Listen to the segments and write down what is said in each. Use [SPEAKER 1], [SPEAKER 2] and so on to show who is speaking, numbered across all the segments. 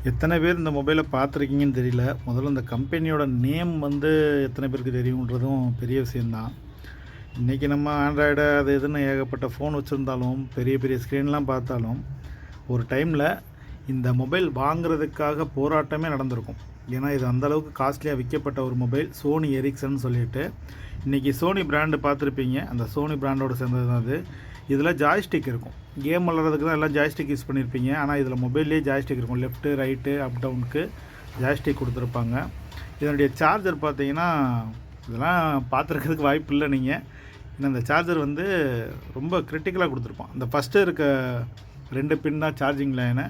[SPEAKER 1] எத்தனை பேர் இந்த மொபைலை பார்த்துருக்கீங்கன்னு தெரியல. முதல்ல இந்த கம்பெனியோட நேம் எத்தனை பேருக்கு தெரியுன்றதும் பெரிய விஷயந்தான். இன்றைக்கி நம்ம ஆண்ட்ராய்டு அது இதுன்னு ஏகப்பட்ட ஃபோன் வச்சுருந்தாலும், பெரிய பெரிய ஸ்க்ரீன்லாம் பார்த்தாலும், ஒரு டைமில் இந்த மொபைல் வாங்குறதுக்காக போராட்டமே நடந்திருக்கும். ஏன்னா இது அந்தளவுக்கு காஸ்ட்லியாக விற்கப்பட்ட ஒரு மொபைல் சோனி எரிக்சன் சொல்லிட்டு. இன்றைக்கி சோனி பிராண்டு பார்த்துருப்பீங்க. அந்த சோனி பிராண்டோடு சேர்ந்தது தான் அது. இதில் ஜாய்ஸ்டிக் இருக்கும். கேம் விளாட்றதுக்கு தான் எல்லாம் ஜாய்ஸ்டிக் யூஸ் பண்ணியிருப்பீங்க. ஆனால் இதில் மொபைல்லேயே ஜாய்ஸ்டிக் இருக்கும். லெஃப்ட்டு ரைட்டு அப் டவுனுக்கு ஜாய்ஸ்டிக் கொடுத்துருப்பாங்க. இதனுடைய சார்ஜர் பார்த்தீங்கன்னா இதெல்லாம் பார்த்துருக்கிறதுக்கு வாய்ப்பு இல்லை நீங்கள். ஏன்னா இந்த சார்ஜர் ரொம்ப கிரிட்டிக்கலாக கொடுத்துருப்பான். இந்த ஃபஸ்ட்டு இருக்க 2 பின் தான் சார்ஜிங் லைனு.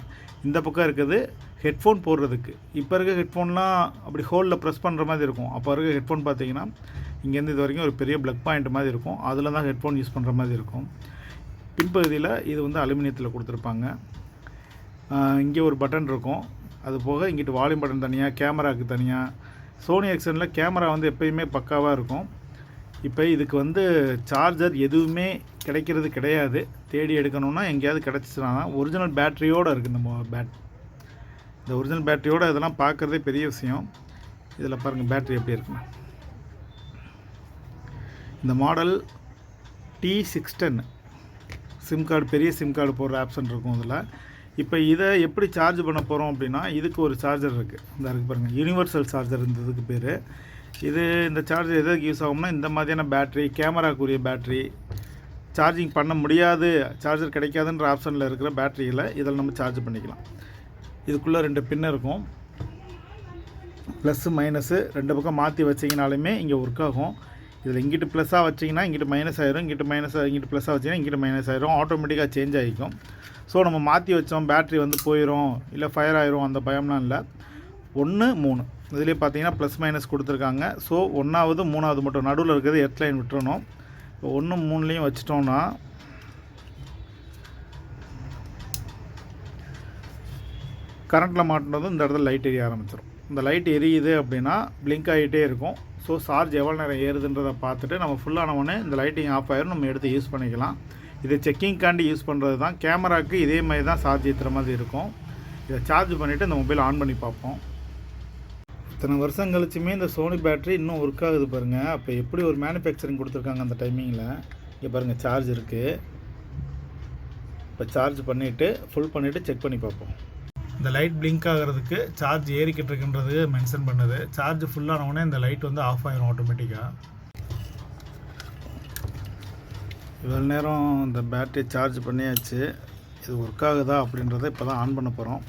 [SPEAKER 1] இந்த பக்கம் இருக்குது ஹெட்ஃபோன் போடுறதுக்கு. இப்போ இருக்க ஹெட்ஃபோன்லாம் அப்படி ஹோலில் ப்ரெஸ் பண்ணுற மாதிரி இருக்கும். அப்போ இருக்க ஹெட்ஃபோன் பார்த்தீங்கன்னா இங்கேருந்து இது வரைக்கும் ஒரு பெரிய ப்ளக் பாயிண்ட் மாதிரி இருக்கும். அதில் தான் ஹெட்ஃபோன் யூஸ் பண்ணுற மாதிரி இருக்கும். பின்பகுதியில் இது அலுமினியத்தில் கொடுத்துருப்பாங்க. இங்கே ஒரு பட்டன் இருக்கும். அது போக இங்கிட்டு வால்யூம் பட்டன் தனியாக, கேமராவுக்கு தனியாக. சோனி எக்ஸனில் கேமரா எப்போயுமே பக்காவாக இருக்கும். இப்போ இதுக்கு சார்ஜர் எதுவுமே கிடைக்கிறது கிடையாது. தேடி எடுக்கணுன்னா எங்கேயாவது கிடச்சிச்சுனா ஒரிஜினல் பேட்டரியோடு இருக்குது. இந்த ஒரிஜினல் பேட்டரியோடு இதெல்லாம் பார்க்குறதே பெரிய விஷயம். இதில் பாருங்கள் பேட்டரி எப்படி இருக்குன்னு. இந்த மாடல் T610 சிம் கார்டு, பெரிய சிம் கார்டு போடுற ஆப்ஷன் இருக்கும் இதில். இப்போ இதை எப்படி சார்ஜ் பண்ண போகிறோம் அப்படின்னா, இதுக்கு ஒரு சார்ஜர் இருக்குது. இந்த இருக்குது பாருங்கள், யூனிவர்சல் சார்ஜர் இருந்ததுக்கு பேர். இந்த சார்ஜர் எதுக்கு யூஸ் ஆகும்னா, இந்த மாதிரியான பேட்ரி, கேமராக்குரிய பேட்ரி, சார்ஜிங் பண்ண முடியாது, சார்ஜர் கிடைக்காதுன்ற ஆப்ஷனில் இருக்கிற பேட்டரியில் இதில் நம்ம சார்ஜ் பண்ணிக்கலாம். இதுக்குள்ளே 2 பின் இருக்கும். ப்ளஸ்ஸு மைனஸு 2 பக்கம் மாற்றி வச்சிங்கனாலுமே இங்கே ஒர்க் ஆகும். இதில் இங்கிட்டு ப்ளஸ்ஸாக வச்சிங்கன்னா இங்கிட்டு மைனஸ் ஆயிரும், இங்கிட்டு ப்ளஸ்ஸாக வச்சிங்கன்னா இங்கிட்டு மைனஸ் ஆயிரும். ஆட்டோமேட்டிக்காக சேஞ்ச் ஆகிக்கும். ஸோ நம்ம மாற்றி வச்சோம் பேட்ரி போயிடும், இல்லை ஃபயர் ஆயிரும், அந்த பயம்லாம் இல்லை. 1, 3 இதுலேயே பார்த்தீங்கன்னா ப்ளஸ் மைனஸ் கொடுத்துருக்காங்க. ஸோ 1வது 3வது மட்டும் நடுவில் இருக்கிறது எர்த் லைன் விட்டுறணும். இப்போ 1, 3லையும் வச்சிட்டோம்னா கரண்ட்டில் மாட்டினதும் இந்த இடத்துல லைட் எரிய ஆரம்பிச்சிடும். இந்த லைட் எரியுது அப்படின்னா பிளிங்க் ஆகிட்டே இருக்கும். ஸோ சார்ஜ் எவ்வளோ நேரம் ஏறுதுன்றதை பார்த்துட்டு நம்ம ஃபுல்லானவொடனே இந்த லைட்டிங் ஆஃப் ஆயிரும், நம்ம எடுத்து யூஸ் பண்ணிக்கலாம். இதை செக்கிங்காண்டி யூஸ் பண்ணுறது தான். கேமராவுக்கு இதே மாதிரி தான் சார்ஜ் ஏற்றுற மாதிரி இருக்கும். இதை சார்ஜ் பண்ணிவிட்டு இந்த மொபைல் ஆன் பண்ணி பார்ப்போம். இத்தனை வருஷம் கழிச்சுமே இந்த சோனி பேட்ரி இன்னும் ஒர்க் ஆகுது பாருங்கள். அப்போ எப்படி ஒரு மேனுஃபேக்சரிங் கொடுத்துருக்காங்க அந்த டைமிங்கில். இங்கே பாருங்கள் சார்ஜ் இருக்குது. இப்போ சார்ஜ் பண்ணிவிட்டு ஃபுல் பண்ணிவிட்டு செக் பண்ணி பார்ப்போம். இந்த லைட் பிளிங்க் ஆகிறதுக்கு சார்ஜ் ஏறிக்கிட்டு இருக்குன்றது மென்ஷன் பண்ணுது. சார்ஜ் ஃபுல்லானவுடனே இந்த லைட் ஆஃப் ஆயிரும் ஆட்டோமேட்டிக்காக. இவ்வளோ நேரம் இந்த பேட்டரி சார்ஜ் பண்ணியாச்சு. இது ஒர்க் ஆகுதா அப்படின்றத இப்போ தான் ஆன் பண்ண போகிறோம்.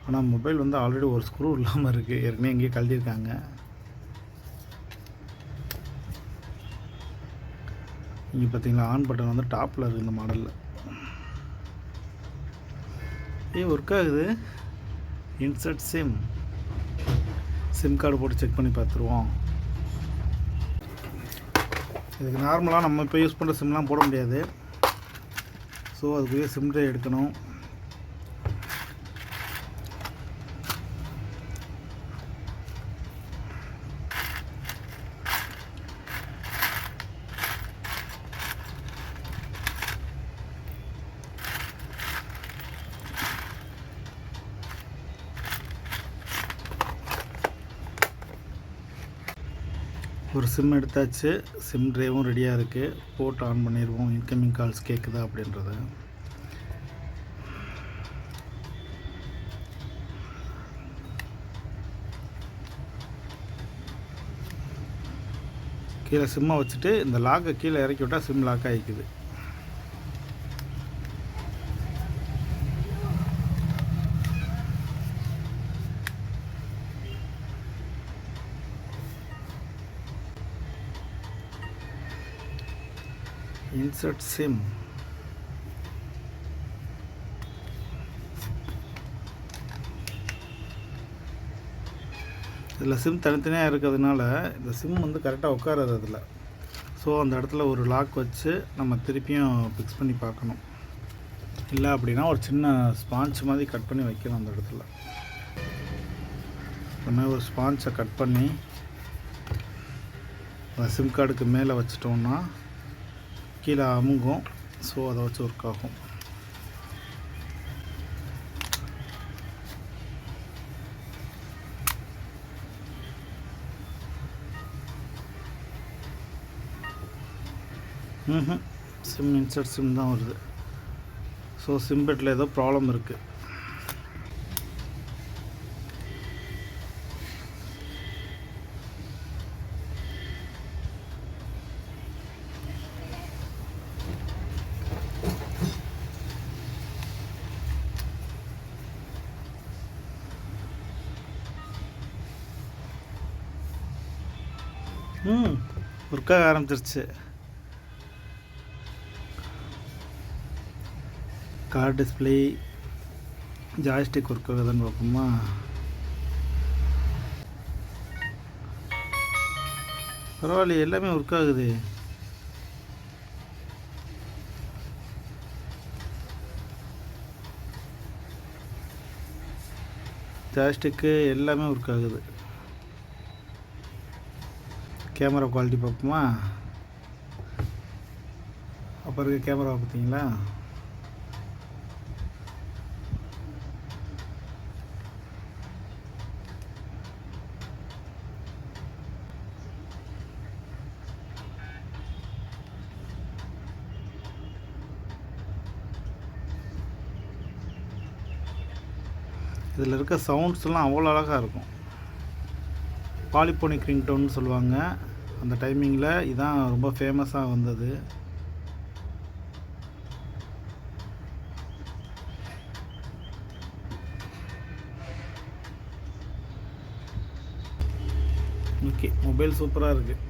[SPEAKER 1] ஆனால் மொபைல் ஆல்ரெடி ஒரு ஸ்க்ரூ இல்லாமல் இருக்குது. ஏற்கனவே எங்கேயும் கழட்டியிருக்காங்க. இங்கே பார்த்தீங்களா ஆன் பட்டன் டாப்பில் இருக்குது இந்த மாடலில். ஒர்க் ஆகுது. இன்சர்ட் சிம் கார்டு போட்டு செக் பண்ணி பார்த்துருவோம். இதுக்கு நார்மலாக நம்ம இப்போ யூஸ் பண்ணுற சிம்லாம் போட முடியாது. ஸோ அதுக்குரிய சிம் ட்ரை எடுக்கணும். ஒரு சிம் எடுத்தாச்சு. சிம் ட்ரைவும் ரெடியாக இருக்குது. போட்டு ஆன் பண்ணிடுவோம். இன்கமிங் கால்ஸ் கேட்குதா அப்படின்றத. கீழே சிம்மை வச்சுட்டு இந்த லாக்கை கீழே இறக்கி விட்டால் சிம் லாக் ஆகிக்குது. Insert sim. இதில் சிம் தனித்தனியாக இருக்கிறதுனால இந்த சிம் கரெக்டாக உட்காராது அதில். ஸோ அந்த இடத்துல ஒரு லாக் வச்சு நம்ம திருப்பியும் ஃபிக்ஸ் பண்ணி பார்க்கணும். இல்லை அப்படின்னா ஒரு சின்ன ஸ்பான்ச் மாதிரி கட் பண்ணி வைக்கணும் அந்த இடத்துல. இந்த மாதிரி ஒரு ஸ்பான்ச்சை கட் பண்ணி அந்த சிம் கார்டுக்கு மேலே வச்சிட்டோம்னா கீழே அமுங்கும். ஸோ அதை வச்சு ஒர்க் ஆகும். ம் சிம் இன்சர்ட் சிம் தான் வருது. ஸோ சிம் பெட்டில் ஏதோ ப்ராப்ளம் இருக்குது. ஒர்க் ஆக ஆரம்பிச்சிருச்சு. கார் டிஸ்பிளே ஜாய்ஸ்டிக் ஒர்க் ஆகுதுன்னு பார்ப்போமா? பரவாயில்லையே, எல்லாமே ஒர்க் ஆகுது. ஜாய்ஸ்டிக்கு எல்லாமே ஒர்க் ஆகுது. கேமரா குவாலிட்டி பார்ப்போமா? அப்போ இருக்க கேமரா பார்த்தீங்களா? இதில் இருக்க சவுண்ட்ஸ்லாம் அவ்வளோ அழகாக இருக்கும். பாலிபோனிக் ரிங்டோன்னு சொல்லுவாங்க. அந்த டைமிங்கில் இதான் ரொம்ப ஃபேமஸாக வந்தது. ஓகே, மொபைல் சூப்பராக இருக்குது.